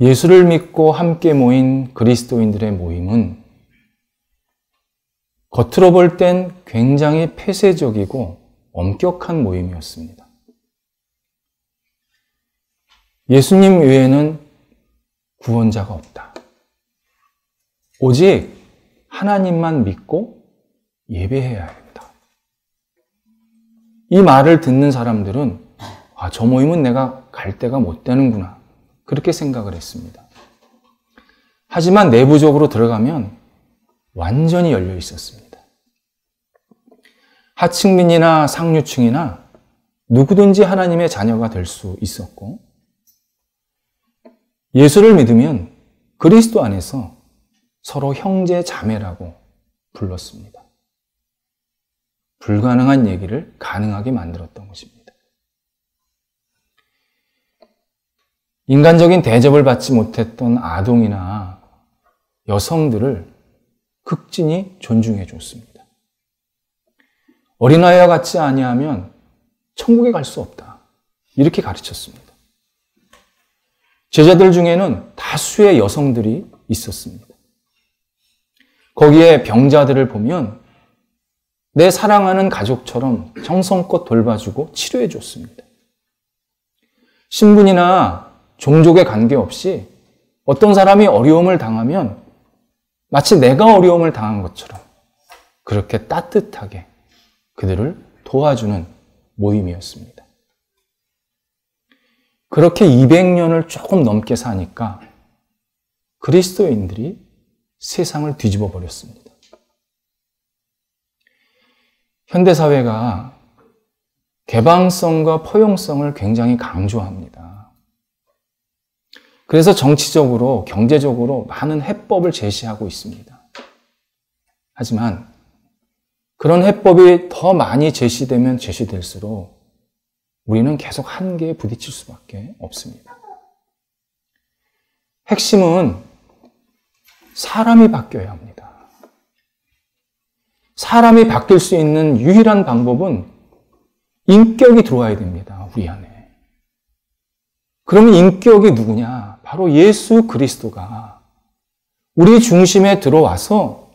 예수를 믿고 함께 모인 그리스도인들의 모임은 겉으로 볼 땐 굉장히 폐쇄적이고 엄격한 모임이었습니다. 예수님 외에는 구원자가 없다. 오직 하나님만 믿고 예배해야 합니다. 이 말을 듣는 사람들은 저 모임은 내가 갈 데가 못 되는구나, 그렇게 생각을 했습니다. 하지만 내부적으로 들어가면 완전히 열려 있었습니다. 하층민이나 상류층이나 누구든지 하나님의 자녀가 될 수 있었고, 예수를 믿으면 그리스도 안에서 서로 형제 자매라고 불렀습니다. 불가능한 얘기를 가능하게 만들었던 것입니다. 인간적인 대접을 받지 못했던 아동이나 여성들을 극진히 존중해 줬습니다. 어린아이와 같지 아니하면 천국에 갈 수 없다, 이렇게 가르쳤습니다. 제자들 중에는 다수의 여성들이 있었습니다. 거기에 병자들을 보면 내 사랑하는 가족처럼 정성껏 돌봐주고 치료해 줬습니다. 신분이나 종족에 관계없이 어떤 사람이 어려움을 당하면 마치 내가 어려움을 당한 것처럼 그렇게 따뜻하게 그들을 도와주는 모임이었습니다. 그렇게 200년을 조금 넘게 사니까 그리스도인들이 세상을 뒤집어 버렸습니다. 현대사회가 개방성과 포용성을 굉장히 강조합니다. 그래서 정치적으로, 경제적으로 많은 해법을 제시하고 있습니다. 하지만 그런 해법이 더 많이 제시되면 제시될수록 우리는 계속 한계에 부딪힐 수밖에 없습니다. 핵심은 사람이 바뀌어야 합니다. 사람이 바뀔 수 있는 유일한 방법은 인격이 들어와야 됩니다, 우리 안에. 그러면 인격이 누구냐? 바로 예수 그리스도가 우리 중심에 들어와서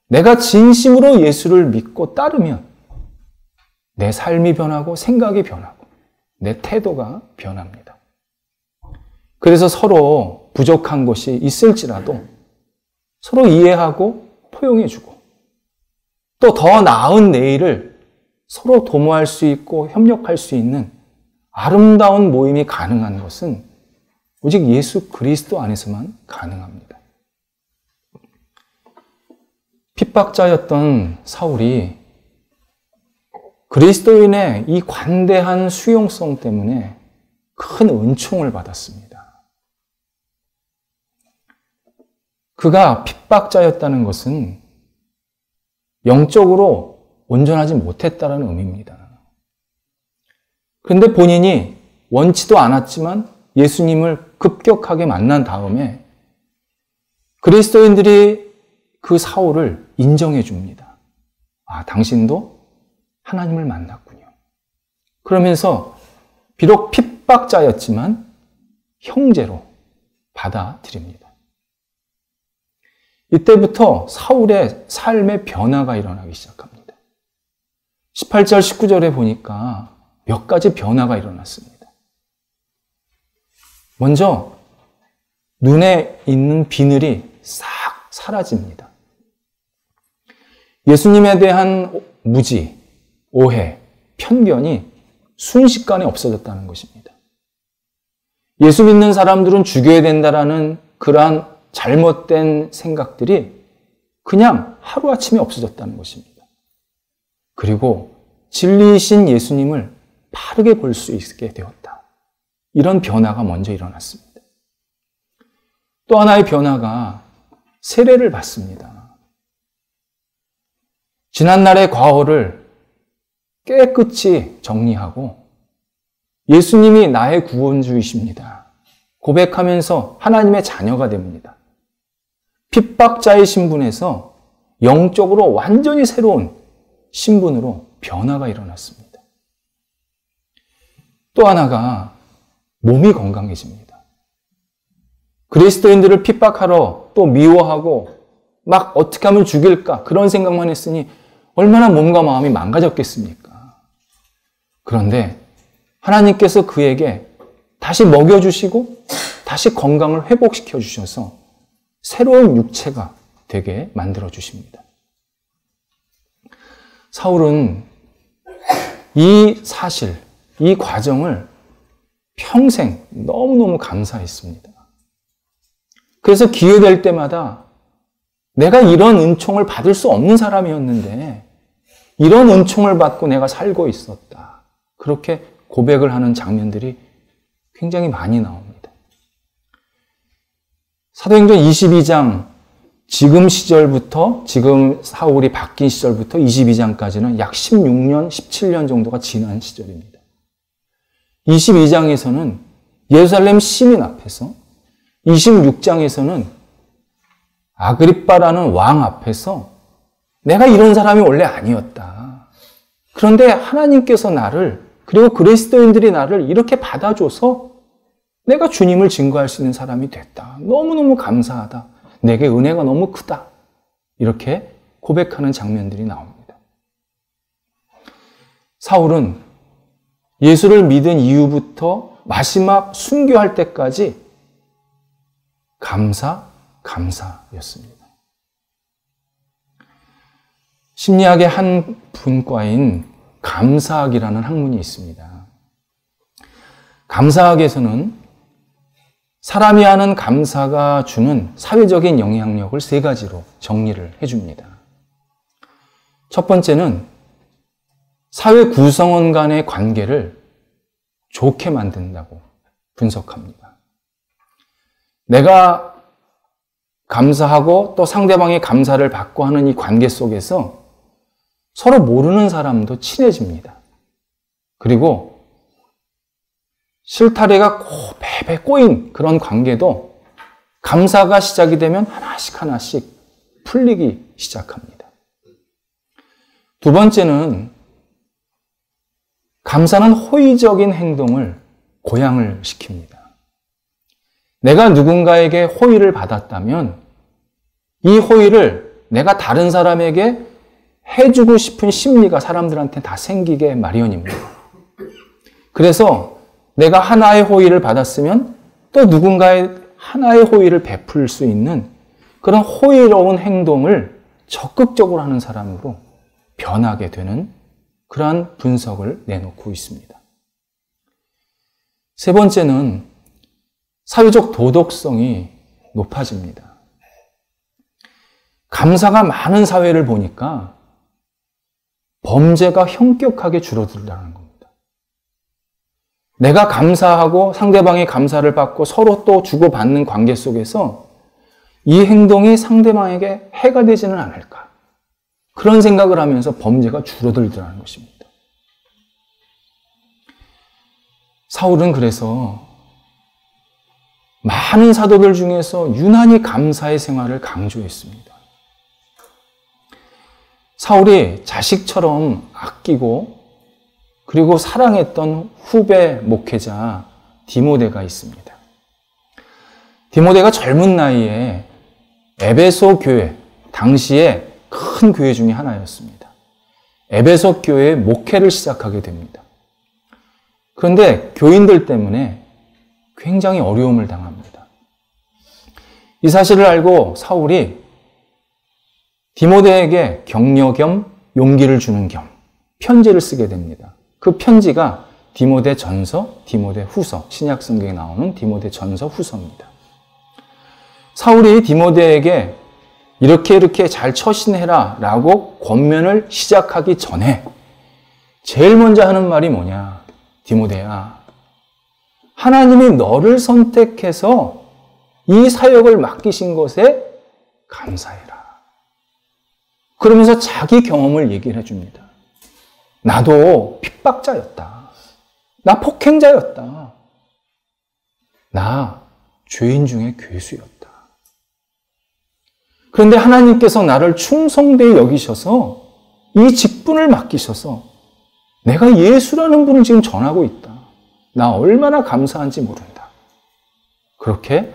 내가 진심으로 예수를 믿고 따르면 내 삶이 변하고 생각이 변하고 내 태도가 변합니다. 그래서 서로 부족한 것이 있을지라도 서로 이해하고 포용해주고 또 더 나은 내일을 서로 도모할 수 있고 협력할 수 있는 아름다운 모임이 가능한 것은 오직 예수 그리스도 안에서만 가능합니다. 핍박자였던 사울이 그리스도인의 이 관대한 수용성 때문에 큰 은총을 받았습니다. 그가 핍박자였다는 것은 영적으로 온전하지 못했다는 의미입니다. 그런데 본인이 원치도 않았지만 예수님을 급격하게 만난 다음에 그리스도인들이 그 사울을 인정해 줍니다. 당신도 하나님을 만났군요. 그러면서 비록 핍박자였지만 형제로 받아들입니다. 이때부터 사울의 삶의 변화가 일어나기 시작합니다. 18절, 19절에 보니까 몇 가지 변화가 일어났습니다. 먼저 눈에 있는 비늘이 싹 사라집니다. 예수님에 대한 무지, 오해, 편견이 순식간에 없어졌다는 것입니다. 예수 믿는 사람들은 죽여야 된다라는 그러한 잘못된 생각들이 그냥 하루아침에 없어졌다는 것입니다. 그리고 진리이신 예수님을 바르게 볼 수 있게 되었다. 이런 변화가 먼저 일어났습니다. 또 하나의 변화가 세례를 받습니다. 지난날의 과오를 깨끗이 정리하고 예수님이 나의 구원주이십니다. 고백하면서 하나님의 자녀가 됩니다. 핍박자의 신분에서 영적으로 완전히 새로운 신분으로 변화가 일어났습니다. 또 하나가 몸이 건강해집니다. 그리스도인들을 핍박하러 또 미워하고 막 어떻게 하면 죽일까 그런 생각만 했으니 얼마나 몸과 마음이 망가졌겠습니까? 그런데 하나님께서 그에게 다시 먹여주시고 다시 건강을 회복시켜 주셔서 새로운 육체가 되게 만들어 주십니다. 사울은 이 사실, 이 과정을 평생 너무너무 감사했습니다. 그래서 기회될 때마다 내가 이런 은총을 받을 수 없는 사람이었는데 이런 은총을 받고 내가 살고 있었다. 그렇게 고백을 하는 장면들이 굉장히 많이 나옵니다. 사도행전 22장 지금 시절부터 지금 사울이 바뀐 시절부터 22장까지는 약 16년, 17년 정도가 지난 시절입니다. 22장에서는 예루살렘 시민 앞에서 26장에서는 아그리빠라는 왕 앞에서 내가 이런 사람이 원래 아니었다. 그런데 하나님께서 나를 그리고 그리스도인들이 나를 이렇게 받아줘서 내가 주님을 증거할 수 있는 사람이 됐다. 너무너무 감사하다. 내게 은혜가 너무 크다. 이렇게 고백하는 장면들이 나옵니다. 사울은 예수를 믿은 이후부터 마지막 순교할 때까지 감사였습니다. 심리학의 한 분과인 감사학이라는 학문이 있습니다. 감사학에서는 사람이 하는 감사가 주는 사회적인 영향력을 세 가지로 정리를 해줍니다. 첫 번째는 사회 구성원 간의 관계를 좋게 만든다고 분석합니다. 내가 감사하고 또 상대방의 감사를 받고 하는 이 관계 속에서 서로 모르는 사람도 친해집니다. 그리고 실타래가 배배 꼬인 그런 관계도 감사가 시작이 되면 하나씩 풀리기 시작합니다. 두 번째는 감사는 호의적인 행동을 고양을 시킵니다. 내가 누군가에게 호의를 받았다면 이 호의를 내가 다른 사람에게 해주고 싶은 심리가 사람들한테 다 생기게 마련입니다. 그래서 내가 하나의 호의를 받았으면 또 누군가의 하나의 호의를 베풀 수 있는 그런 호의로운 행동을 적극적으로 하는 사람으로 변하게 되는 그러한 분석을 내놓고 있습니다. 세 번째는 사회적 도덕성이 높아집니다. 감사가 많은 사회를 보니까 범죄가 현격하게 줄어들다는 겁니다. 내가 감사하고 상대방의 감사를 받고 서로 또 주고받는 관계 속에서 이 행동이 상대방에게 해가 되지는 않을까. 그런 생각을 하면서 범죄가 줄어들더라는 것입니다. 사울은 그래서 많은 사도들 중에서 유난히 감사의 생활을 강조했습니다. 사울이 자식처럼 아끼고 그리고 사랑했던 후배 목회자 디모데가 있습니다. 디모데가 젊은 나이에 에베소 교회, 당시에 큰 교회 중에 하나였습니다. 에베소 교회의 목회를 시작하게 됩니다. 그런데 교인들 때문에 굉장히 어려움을 당합니다. 이 사실을 알고 사울이 디모데에게 격려 겸 용기를 주는 겸 편지를 쓰게 됩니다. 그 편지가 디모데 전서, 디모데 후서, 신약 성경에 나오는 디모데 전서 후서입니다. 사울이 디모데에게 이렇게 잘 처신해라 라고 권면을 시작하기 전에 제일 먼저 하는 말이 뭐냐? 디모데야, 하나님이 너를 선택해서 이 사역을 맡기신 것에 감사해라. 그러면서 자기 경험을 얘기를 해줍니다. 나도 핍박자였다. 나 폭행자였다. 나 죄인 중에 괴수였다. 그런데 하나님께서 나를 충성되이 여기셔서 이 직분을 맡기셔서 내가 예수라는 분을 지금 전하고 있다. 나 얼마나 감사한지 모른다. 그렇게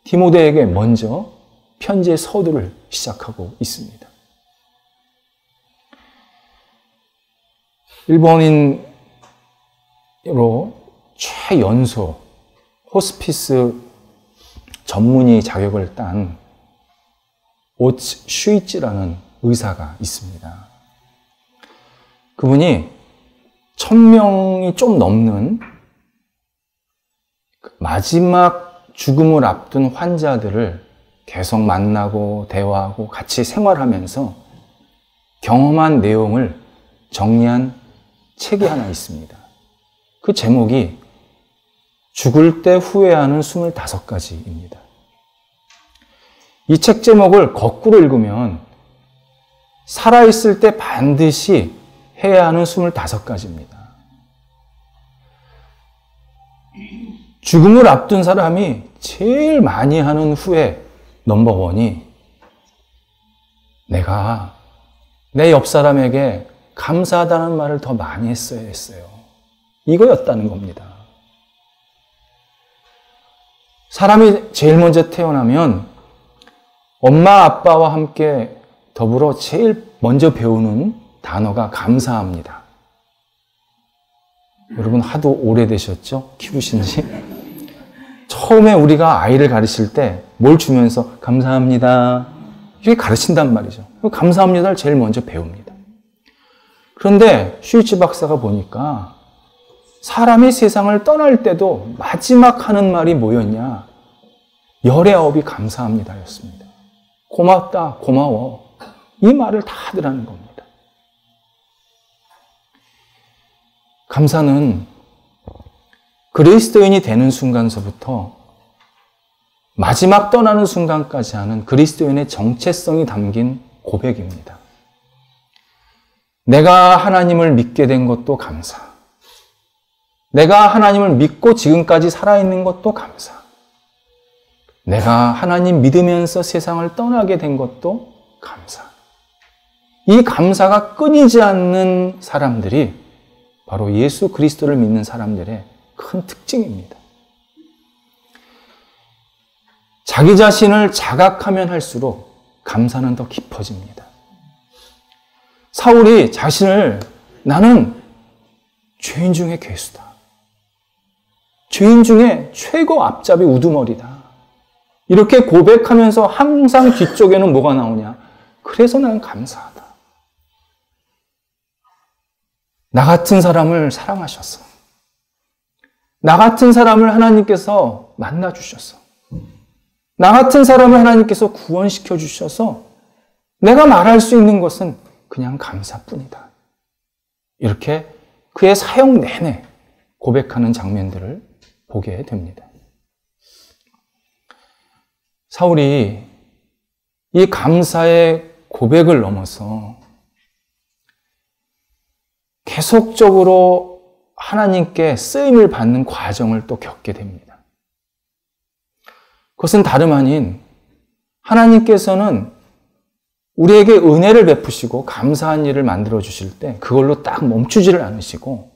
디모데에게 먼저 편지의 서두를 시작하고 있습니다. 일본인으로 최연소 호스피스 전문의 자격을 딴 오츠 슈이치라는 의사가 있습니다. 그분이 1000명이 좀 넘는 마지막 죽음을 앞둔 환자들을 계속 만나고 대화하고 같이 생활하면서 경험한 내용을 정리한 책이 하나 있습니다. 그 제목이 죽을 때 후회하는 25가지입니다. 이 책 제목을 거꾸로 읽으면 살아있을 때 반드시 해야 하는 25가지입니다. 죽음을 앞둔 사람이 제일 많이 하는 후회 넘버원이 내가 내 옆 사람에게 감사하다는 말을 더 많이 했어야 했어요. 이거였다는 겁니다. 사람이 제일 먼저 태어나면 엄마 아빠와 함께 더불어 제일 먼저 배우는 단어가 감사합니다. 여러분 하도 오래되셨죠? 키우신 지? 처음에 우리가 아이를 가르칠 때 뭘 주면서 감사합니다. 이렇게 가르친단 말이죠. 감사합니다를 제일 먼저 배웁니다. 그런데 슈이치 박사가 보니까 사람이 세상을 떠날 때도 마지막 하는 말이 뭐였냐? 열의 아홉이 감사합니다였습니다. 고맙다, 고마워. 이 말을 다 하더라는 겁니다. 감사는 그리스도인이 되는 순간서부터 마지막 떠나는 순간까지 하는 그리스도인의 정체성이 담긴 고백입니다. 내가 하나님을 믿게 된 것도 감사. 내가 하나님을 믿고 지금까지 살아있는 것도 감사. 내가 하나님 믿으면서 세상을 떠나게 된 것도 감사. 이 감사가 끊이지 않는 사람들이 바로 예수 그리스도를 믿는 사람들의 큰 특징입니다. 자기 자신을 자각하면 할수록 감사는 더 깊어집니다. 사울이 자신을 나는 죄인 중에 괴수다. 죄인 중에 최고 앞잡이 우두머리다. 이렇게 고백하면서 항상 뒤쪽에는 뭐가 나오냐? 그래서 나는 감사하다. 나 같은 사람을 사랑하셨어. 나 같은 사람을 하나님께서 만나주셨어. 나 같은 사람을 하나님께서 구원시켜 주셔서 내가 말할 수 있는 것은 그냥 감사뿐이다. 이렇게 그의 사역 내내 고백하는 장면들을 보게 됩니다. 사울이 이 감사의 고백을 넘어서 계속적으로 하나님께 쓰임을 받는 과정을 또 겪게 됩니다. 그것은 다름 아닌 하나님께서는 우리에게 은혜를 베푸시고 감사한 일을 만들어 주실 때 그걸로 딱 멈추지를 않으시고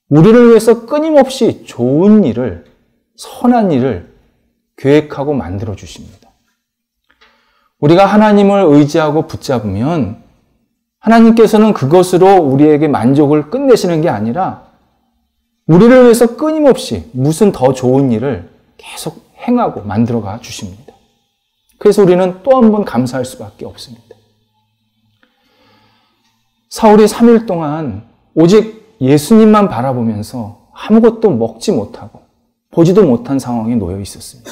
우리를 위해서 끊임없이 좋은 일을, 선한 일을 계획하고 만들어 주십니다. 우리가 하나님을 의지하고 붙잡으면 하나님께서는 그것으로 우리에게 만족을 끝내시는 게 아니라 우리를 위해서 끊임없이 무슨 더 좋은 일을 계속 행하고 만들어가 주십니다. 그래서 우리는 또 한 번 감사할 수밖에 없습니다. 사울이 3일 동안 오직 예수님만 바라보면서 아무것도 먹지 못하고 보지도 못한 상황에 놓여 있었습니다.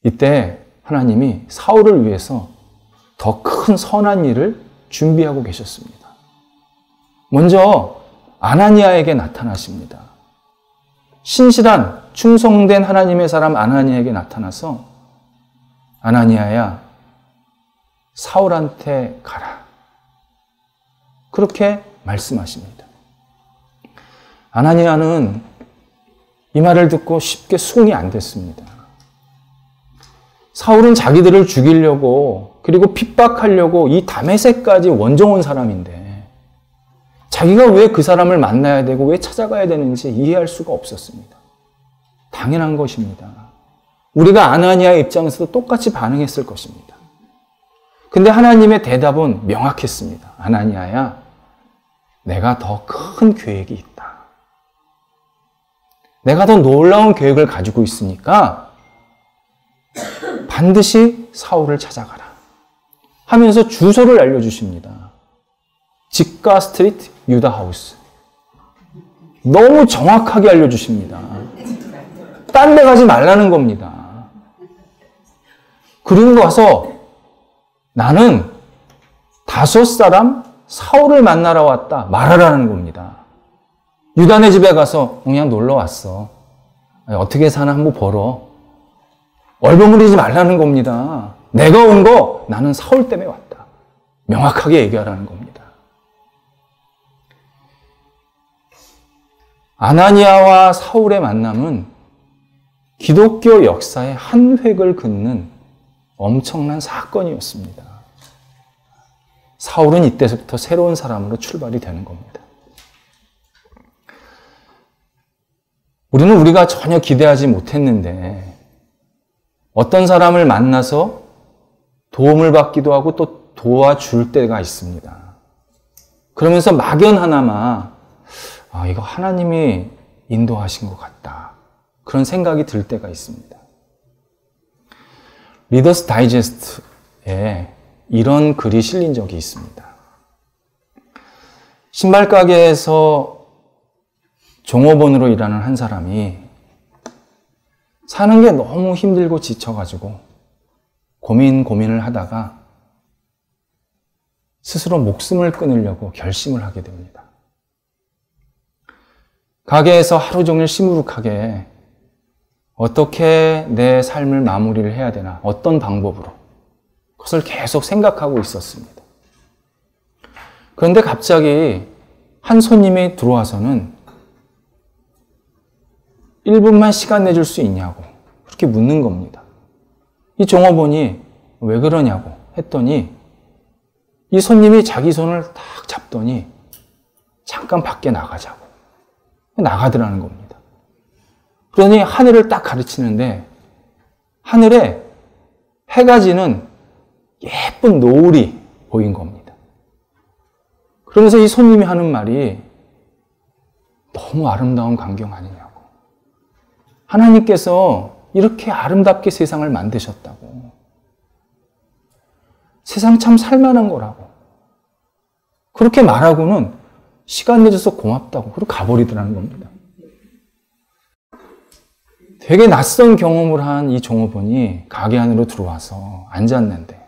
이때 하나님이 사울을 위해서 더 큰 선한 일을 준비하고 계셨습니다. 먼저 아나니아에게 나타나십니다. 신실한 충성된 하나님의 사람 아나니아에게 나타나서 아나니아야, 사울한테 가라. 그렇게 말씀하십니다. 아나니아는 이 말을 듣고 쉽게 수긍이 안 됐습니다. 사울은 자기들을 죽이려고 그리고 핍박하려고 이 다메섹까지 원정온 사람인데 자기가 왜 그 사람을 만나야 되고 왜 찾아가야 되는지 이해할 수가 없었습니다. 당연한 것입니다. 우리가 아나니아의 입장에서도 똑같이 반응했을 것입니다. 근데 하나님의 대답은 명확했습니다. 아나니아야, 내가 더 큰 계획이 있다. 내가 더 놀라운 계획을 가지고 있으니까 반드시 사울을 찾아가라. 하면서 주소를 알려주십니다. 직가 스트리트 유다 하우스. 너무 정확하게 알려주십니다. 딴 데 가지 말라는 겁니다. 그리고 가서 나는 다섯 사람 사울을 만나러 왔다 말하라는 겁니다. 유다네 집에 가서 그냥 놀러 왔어. 어떻게 사나 한번 보러. 얼버무리지 말라는 겁니다. 내가 온 거 나는 사울 때문에 왔다. 명확하게 얘기하라는 겁니다. 아나니아와 사울의 만남은 기독교 역사의 한 획을 긋는 엄청난 사건이었습니다. 사울은 이때부터 새로운 사람으로 출발이 되는 겁니다. 우리는 우리가 전혀 기대하지 못했는데 어떤 사람을 만나서 도움을 받기도 하고 또 도와줄 때가 있습니다. 그러면서 막연하나마 이거 하나님이 인도하신 것 같다. 그런 생각이 들 때가 있습니다. 리더스 다이제스트에 이런 글이 실린 적이 있습니다. 신발 가게에서 종업원으로 일하는 한 사람이 사는 게 너무 힘들고 지쳐가지고 고민을 하다가 스스로 목숨을 끊으려고 결심을 하게 됩니다. 가게에서 하루 종일 시무룩하게 어떻게 내 삶을 마무리를 해야 되나, 어떤 방법으로 그것을 계속 생각하고 있었습니다. 그런데 갑자기 한 손님이 들어와서는 1분만 시간 내줄 수 있냐고 그렇게 묻는 겁니다. 이 종업원이 왜 그러냐고 했더니 이 손님이 자기 손을 딱 잡더니 잠깐 밖에 나가자고 나가더라는 겁니다. 그러니 하늘을 딱 가르치는데 하늘에 해가 지는 예쁜 노을이 보인 겁니다. 그러면서 이 손님이 하는 말이 너무 아름다운 광경 아니냐고. 하나님께서 이렇게 아름답게 세상을 만드셨다고. 세상 참 살만한 거라고. 그렇게 말하고는 시간 내줘서 고맙다고 그러고 가버리더라는 겁니다. 되게 낯선 경험을 한 이 종업원이 가게 안으로 들어와서 앉았는데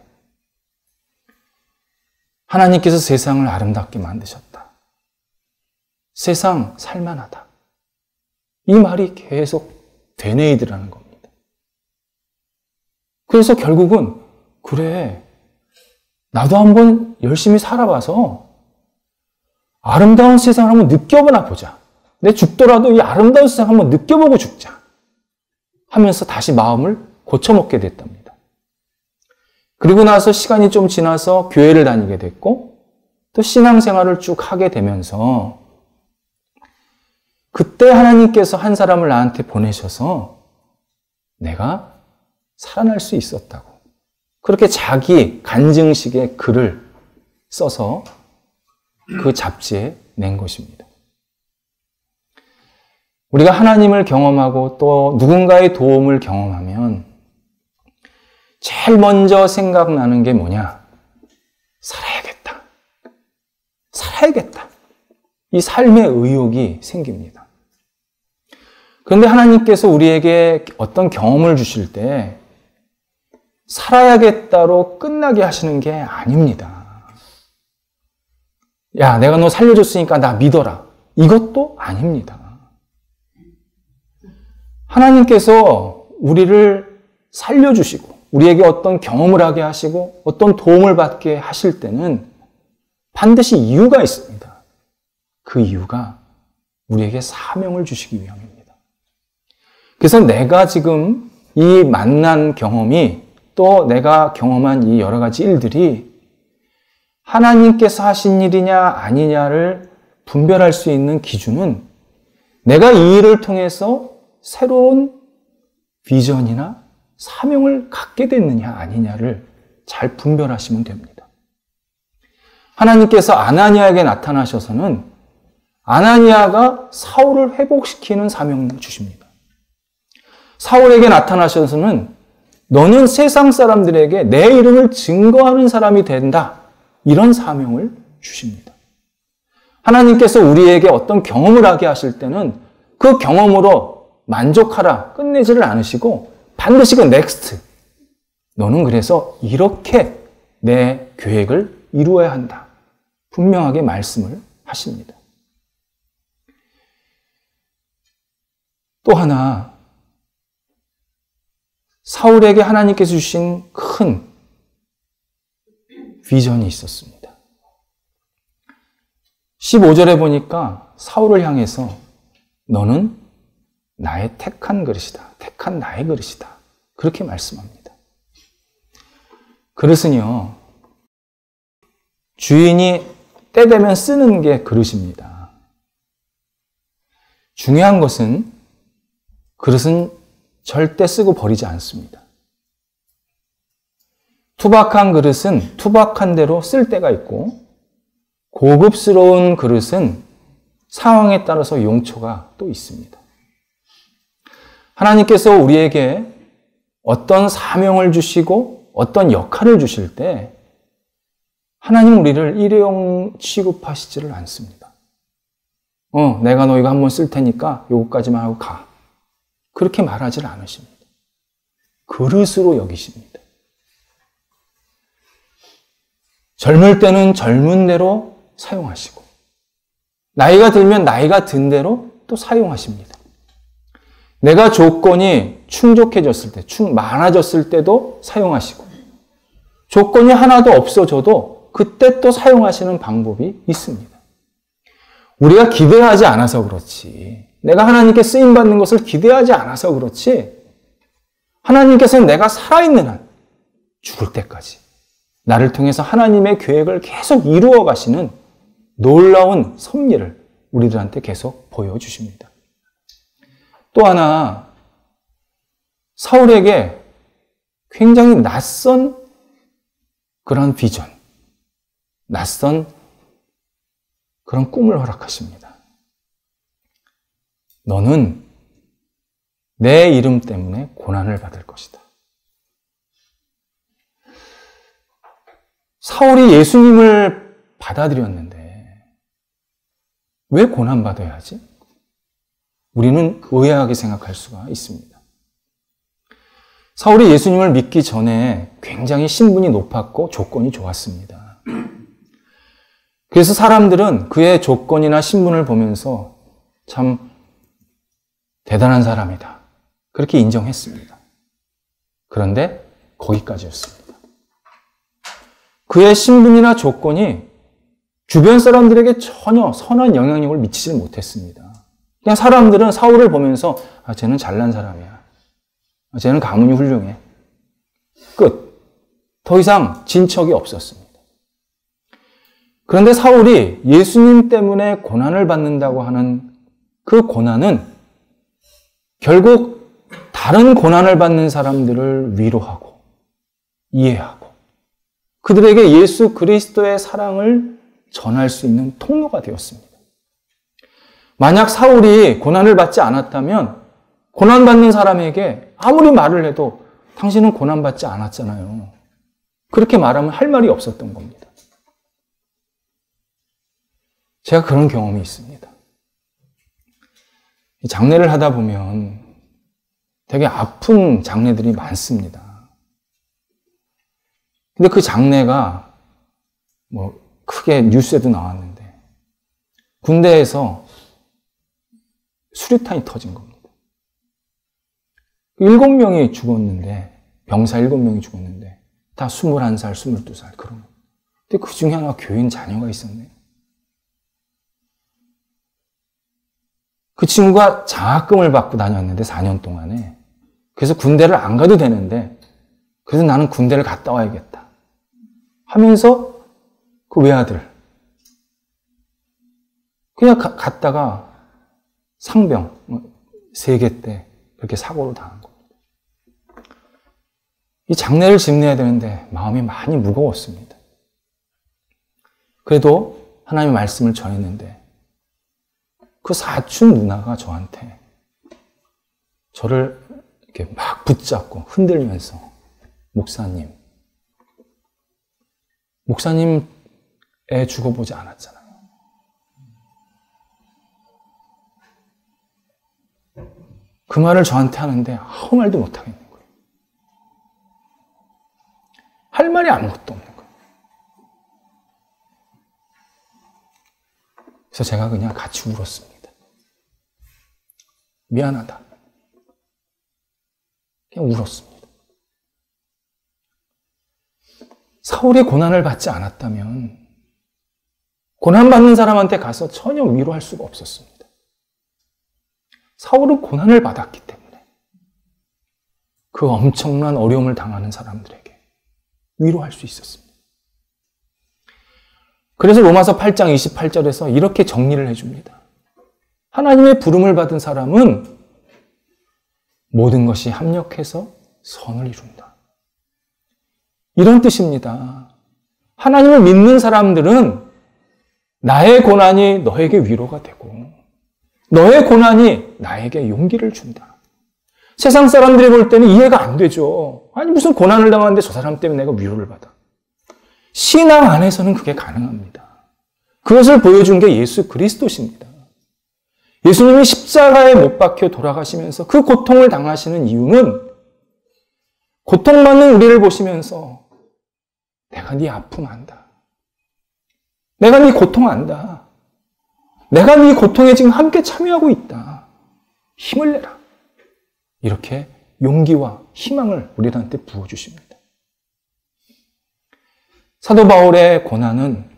하나님께서 세상을 아름답게 만드셨다. 세상 살만하다. 이 말이 계속 되뇌이더라는 겁니다. 그래서 결국은 그래, 나도 한번 열심히 살아봐서 아름다운 세상을 한번 느껴보나 보자. 내 죽더라도 이 아름다운 세상을 한번 느껴보고 죽자. 하면서 다시 마음을 고쳐먹게 됐답니다. 그리고 나서 시간이 좀 지나서 교회를 다니게 됐고 또 신앙생활을 쭉 하게 되면서 그때 하나님께서 한 사람을 나한테 보내셔서 내가 살아날 수 있었다고. 그렇게 자기 간증식의 글을 써서 그 잡지에 낸 것입니다. 우리가 하나님을 경험하고 또 누군가의 도움을 경험하면 제일 먼저 생각나는 게 뭐냐? 살아야겠다. 살아야겠다. 이 삶의 의욕이 생깁니다. 그런데 하나님께서 우리에게 어떤 경험을 주실 때 살아야겠다로 끝나게 하시는 게 아닙니다. 야, 내가 너 살려줬으니까 나 믿어라. 이것도 아닙니다. 하나님께서 우리를 살려주시고 우리에게 어떤 경험을 하게 하시고 어떤 도움을 받게 하실 때는 반드시 이유가 있습니다. 그 이유가 우리에게 사명을 주시기 위함입니다. 그래서 내가 지금 이 만난 경험이 또 내가 경험한 이 여러 가지 일들이 하나님께서 하신 일이냐 아니냐를 분별할 수 있는 기준은 내가 이 일을 통해서 새로운 비전이나 사명을 갖게 됐느냐 아니냐를 잘 분별하시면 됩니다. 하나님께서 아나니아에게 나타나셔서는 아나니아가 사울을 회복시키는 사명을 주십니다. 사울에게 나타나셔서는 너는 세상 사람들에게 내 이름을 증거하는 사람이 된다. 이런 사명을 주십니다. 하나님께서 우리에게 어떤 경험을 하게 하실 때는 그 경험으로 만족하라 끝내지를 않으시고 반드시 그 넥스트. 너는 그래서 이렇게 내 계획을 이루어야 한다. 분명하게 말씀을 하십니다. 또 하나, 사울에게 하나님께서 주신 큰 비전이 있었습니다. 15절에 보니까 사울을 향해서 너는 나의 택한 그릇이다. 택한 나의 그릇이다. 그렇게 말씀합니다. 그릇은요, 주인이 때 되면 쓰는 게 그릇입니다. 중요한 것은 그릇은 절대 쓰고 버리지 않습니다. 투박한 그릇은 투박한 대로 쓸 때가 있고 고급스러운 그릇은 상황에 따라서 용처가 또 있습니다. 하나님께서 우리에게 어떤 사명을 주시고 어떤 역할을 주실 때 하나님 우리를 일회용 취급하시지를 않습니다. 내가 너 이거 한번 쓸 테니까 요거까지만 하고 가. 그렇게 말하지 않으십니다. 그릇으로 여기십니다. 젊을 때는 젊은 대로 사용하시고 나이가 들면 나이가 든 대로 또 사용하십니다. 내가 조건이 충족해졌을 때, 많아졌을 때도 사용하시고 조건이 하나도 없어져도 그때 또 사용하시는 방법이 있습니다. 우리가 기대하지 않아서 그렇지, 내가 하나님께 쓰임받는 것을 기대하지 않아서 그렇지, 하나님께서는 내가 살아있는 한 죽을 때까지 나를 통해서 하나님의 계획을 계속 이루어 가시는 놀라운 섭리를 우리들한테 계속 보여주십니다. 또 하나, 사울에게 굉장히 낯선 그런 비전, 낯선 그런 꿈을 허락하십니다. 너는 내 이름 때문에 고난을 받을 것이다. 사울이 예수님을 받아들였는데 왜 고난받아야 하지? 우리는 의아하게 생각할 수가 있습니다. 사울이 예수님을 믿기 전에 굉장히 신분이 높았고 조건이 좋았습니다. 그래서 사람들은 그의 조건이나 신분을 보면서 참 대단한 사람이다. 그렇게 인정했습니다. 그런데 거기까지였습니다. 그의 신분이나 조건이 주변 사람들에게 전혀 선한 영향력을 미치지 못했습니다. 그냥 사람들은 사울을 보면서 쟤는 잘난 사람이야. 쟤는 가문이 훌륭해. 끝. 더 이상 진척이 없었습니다. 그런데 사울이 예수님 때문에 고난을 받는다고 하는 그 고난은 결국 다른 고난을 받는 사람들을 위로하고 이해하고 그들에게 예수 그리스도의 사랑을 전할 수 있는 통로가 되었습니다. 만약 사울이 고난을 받지 않았다면 고난받는 사람에게 아무리 말을 해도 당신은 고난받지 않았잖아요. 그렇게 말하면 할 말이 없었던 겁니다. 제가 그런 경험이 있습니다. 장례를 하다 보면 되게 아픈 장례들이 많습니다. 근데 그 장례가 크게 뉴스에도 나왔는데 군대에서 수류탄이 터진 겁니다. 7명이 죽었는데, 병사 7명이 죽었는데 다 21살, 22살 그런 거. 근데 그 중에 하나 교인 자녀가 있었네요. 그 친구가 장학금을 받고 다녔는데 4년 동안에. 그래서 군대를 안 가도 되는데 그래서 나는 군대를 갔다 와야겠다 하면서 그 외아들 그냥 갔다가 상병 세계 때 그렇게 사고로 당한 겁니다. 이 장례를 집내야 되는데 마음이 많이 무거웠습니다. 그래도 하나님의 말씀을 전했는데 그 사촌 누나가 저한테 저를 이렇게 막 붙잡고 흔들면서 목사님 애 죽어보지 않았잖아요. 그 말을 저한테 하는데 아무 말도 못하겠는 거예요. 할 말이 아무것도 없는 거예요. 그래서 제가 그냥 같이 울었습니다. 미안하다. 그냥 울었습니다. 사울이 고난을 받지 않았다면 고난받는 사람한테 가서 전혀 위로할 수가 없었습니다. 사울은 고난을 받았기 때문에 그 엄청난 어려움을 당하는 사람들에게 위로할 수 있었습니다. 그래서 로마서 8장 28절에서 이렇게 정리를 해줍니다. 하나님의 부름을 받은 사람은 모든 것이 합력해서 선을 이룬다. 이런 뜻입니다. 하나님을 믿는 사람들은 나의 고난이 너에게 위로가 되고 너의 고난이 나에게 용기를 준다. 세상 사람들이 볼 때는 이해가 안 되죠. 아니 무슨 고난을 당하는데 저 사람 때문에 내가 위로를 받아. 신앙 안에서는 그게 가능합니다. 그것을 보여준 게 예수 그리스도십니다. 예수님이 십자가에 못 박혀 돌아가시면서 그 고통을 당하시는 이유는 고통받는 우리를 보시면서 내가 네 아픔 안다. 내가 네 고통 안다. 내가 네 고통에 지금 함께 참여하고 있다. 힘을 내라. 이렇게 용기와 희망을 우리한테 부어주십니다. 사도 바울의 고난은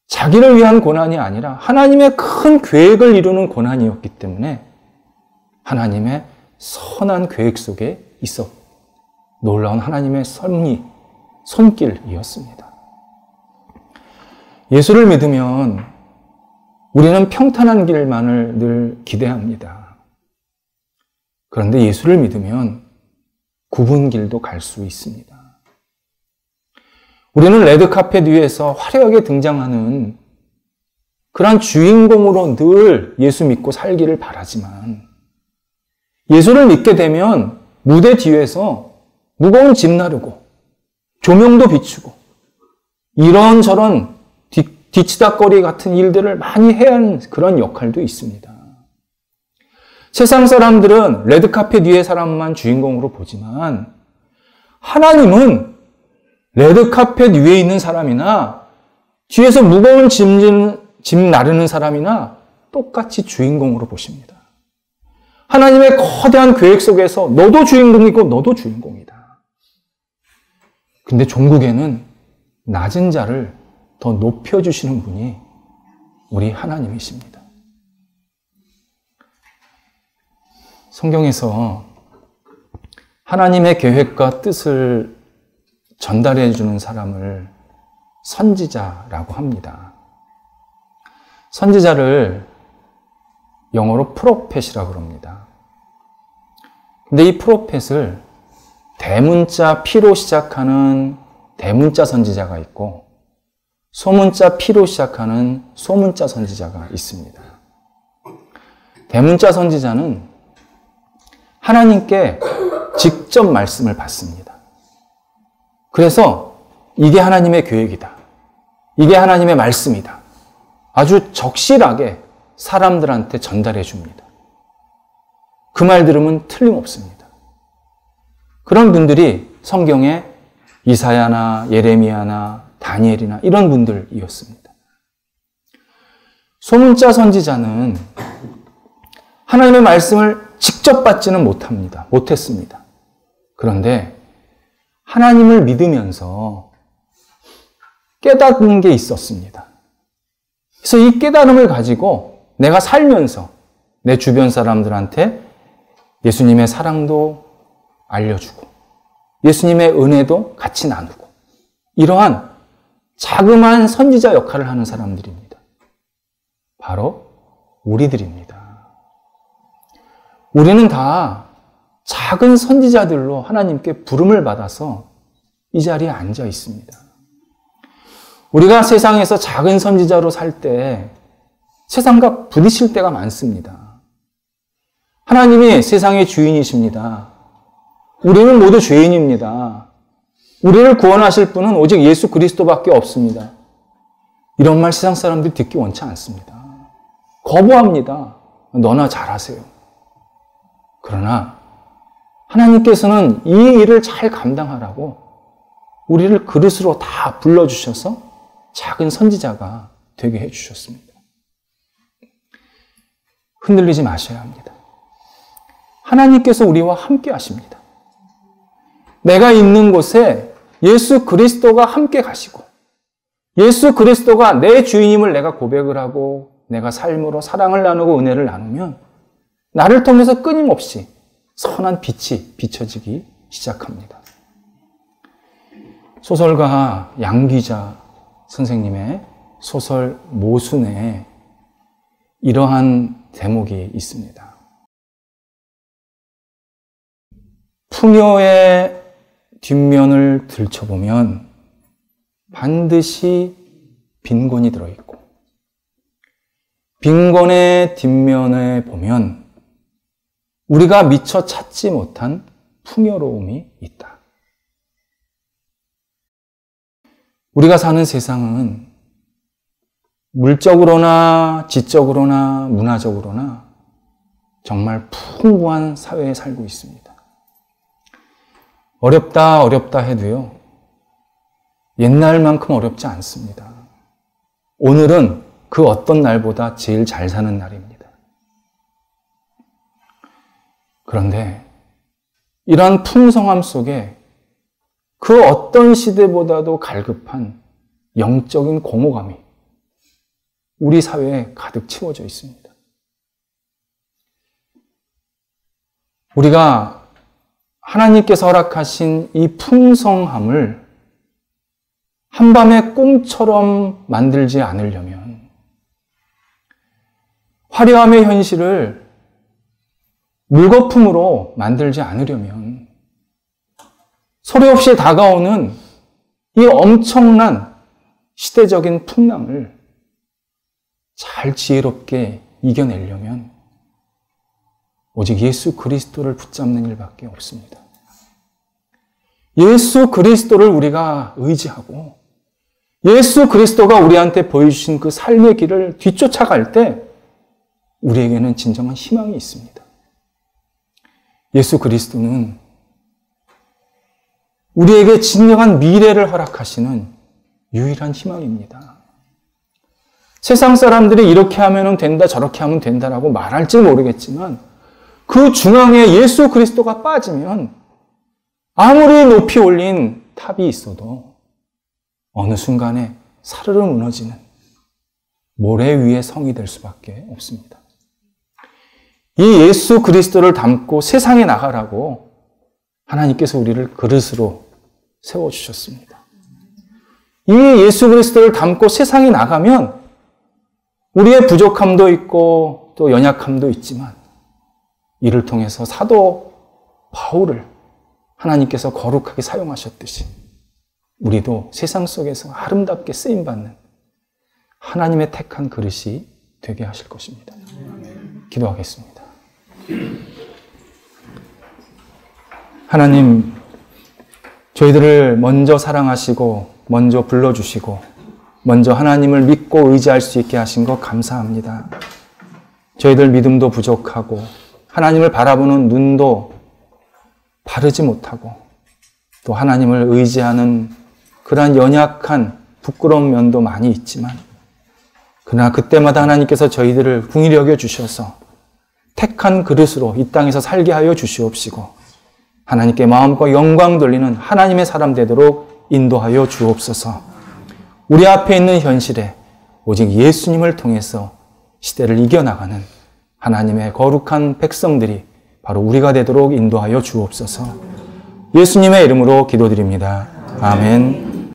자기를 위한 고난이 아니라 하나님의 큰 계획을 이루는 고난이었기 때문에 하나님의 선한 계획 속에 있어 놀라운 하나님의 섭리, 손길이었습니다. 예수를 믿으면 우리는 평탄한 길만을 늘 기대합니다. 그런데 예수를 믿으면 굽은 길도 갈 수 있습니다. 우리는 레드카펫 위에서 화려하게 등장하는 그런 주인공으로 늘 예수 믿고 살기를 바라지만 예수를 믿게 되면 무대 뒤에서 무거운 짐 나르고 조명도 비추고 이런저런 뒤치다거리 같은 일들을 많이 해야 하는 그런 역할도 있습니다. 세상 사람들은 레드카펫 위의 사람만 주인공으로 보지만 하나님은 레드카펫 위에 있는 사람이나 뒤에서 무거운 짐 나르는 사람이나 똑같이 주인공으로 보십니다. 하나님의 거대한 계획 속에서 너도 주인공이고 너도 주인공이다. 근데 종국에는 낮은 자를 더 높여주시는 분이 우리 하나님이십니다. 성경에서 하나님의 계획과 뜻을 전달해 주는 사람을 선지자라고 합니다. 선지자를 영어로 프로펫이라고 합니다. 근데 이 프로펫을 대문자 P로 시작하는 대문자 선지자가 있고 소문자 P로 시작하는 소문자 선지자가 있습니다. 대문자 선지자는 하나님께 직접 말씀을 받습니다. 그래서 이게 하나님의 계획이다. 이게 하나님의 말씀이다. 아주 적실하게 사람들한테 전달해 줍니다. 그 말 들으면 틀림없습니다. 그런 분들이 성경에 이사야나 예레미야나 다니엘이나 이런 분들이었습니다. 소문자 선지자는 하나님의 말씀을 직접 받지는 못했습니다. 그런데 하나님을 믿으면서 깨닫는 게 있었습니다. 그래서 이 깨달음을 가지고 내가 살면서 내 주변 사람들한테 예수님의 사랑도 알려주고 예수님의 은혜도 같이 나누고 이러한 자그마한 선지자 역할을 하는 사람들입니다. 바로 우리들입니다. 우리는 다 작은 선지자들로 하나님께 부름을 받아서 이 자리에 앉아 있습니다. 우리가 세상에서 작은 선지자로 살 때 세상과 부딪힐 때가 많습니다. 하나님이 세상의 주인이십니다. 우리는 모두 죄인입니다. 우리를 구원하실 분은 오직 예수 그리스도밖에 없습니다. 이런 말 세상 사람들이 듣기 원치 않습니다. 거부합니다. 너나 잘하세요. 그러나 하나님께서는 이 일을 잘 감당하라고 우리를 그릇으로 다 불러주셔서 작은 선지자가 되게 해주셨습니다. 흔들리지 마셔야 합니다. 하나님께서 우리와 함께 하십니다. 내가 있는 곳에 예수 그리스도가 함께 가시고 예수 그리스도가 내 주인임을 내가 고백을 하고 내가 삶으로 사랑을 나누고 은혜를 나누면 나를 통해서 끊임없이 선한 빛이 비춰지기 시작합니다. 소설가 양귀자 선생님의 소설 모순에 이러한 대목이 있습니다. 풍요의 뒷면을 들춰보면 반드시 빈곤이 들어있고 빈곤의 뒷면에 보면 우리가 미처 찾지 못한 풍요로움이 있다. 우리가 사는 세상은 물적으로나 지적으로나 문화적으로나 정말 풍부한 사회에 살고 있습니다. 어렵다 해도요, 옛날만큼 어렵지 않습니다. 오늘은 그 어떤 날보다 제일 잘 사는 날입니다. 그런데 이러한 풍성함 속에 그 어떤 시대보다도 갈급한 영적인 공허감이 우리 사회에 가득 채워져 있습니다. 우리가 하나님께서 허락하신 이 풍성함을 한밤의 꿈처럼 만들지 않으려면, 화려함의 현실을 물거품으로 만들지 않으려면, 소리 없이 다가오는 이 엄청난 시대적인 풍랑을 잘 지혜롭게 이겨내려면 오직 예수 그리스도를 붙잡는 일밖에 없습니다. 예수 그리스도를 우리가 의지하고 예수 그리스도가 우리한테 보여주신 그 삶의 길을 뒤쫓아갈 때 우리에게는 진정한 희망이 있습니다. 예수 그리스도는 우리에게 진정한 미래를 허락하시는 유일한 희망입니다. 세상 사람들이 이렇게 하면 된다, 저렇게 하면 된다라고 말할지 모르겠지만 그 중앙에 예수 그리스도가 빠지면 아무리 높이 올린 탑이 있어도 어느 순간에 사르르 무너지는 모래 위의 성이 될 수밖에 없습니다. 이 예수 그리스도를 담고 세상에 나가라고 하나님께서 우리를 그릇으로 세워주셨습니다. 이 예수 그리스도를 담고 세상에 나가면 우리의 부족함도 있고 또 연약함도 있지만 이를 통해서 사도 바울을 하나님께서 거룩하게 사용하셨듯이 우리도 세상 속에서 아름답게 쓰임받는 하나님의 택한 그릇이 되게 하실 것입니다. 기도하겠습니다. 하나님, 저희들을 먼저 사랑하시고 먼저 불러주시고 먼저 하나님을 믿고 의지할 수 있게 하신 것 감사합니다. 저희들 믿음도 부족하고 하나님을 바라보는 눈도 바르지 못하고 또 하나님을 의지하는 그러한 연약한 부끄러운 면도 많이 있지만 그러나 그때마다 하나님께서 저희들을 긍휼히 여겨 주셔서 택한 그릇으로 이 땅에서 살게 하여 주시옵시고 하나님께 마음과 영광 돌리는 하나님의 사람 되도록 인도하여 주옵소서. 우리 앞에 있는 현실에 오직 예수님을 통해서 시대를 이겨나가는 하나님의 거룩한 백성들이 바로 우리가 되도록 인도하여 주옵소서. 예수님의 이름으로 기도드립니다. 아멘.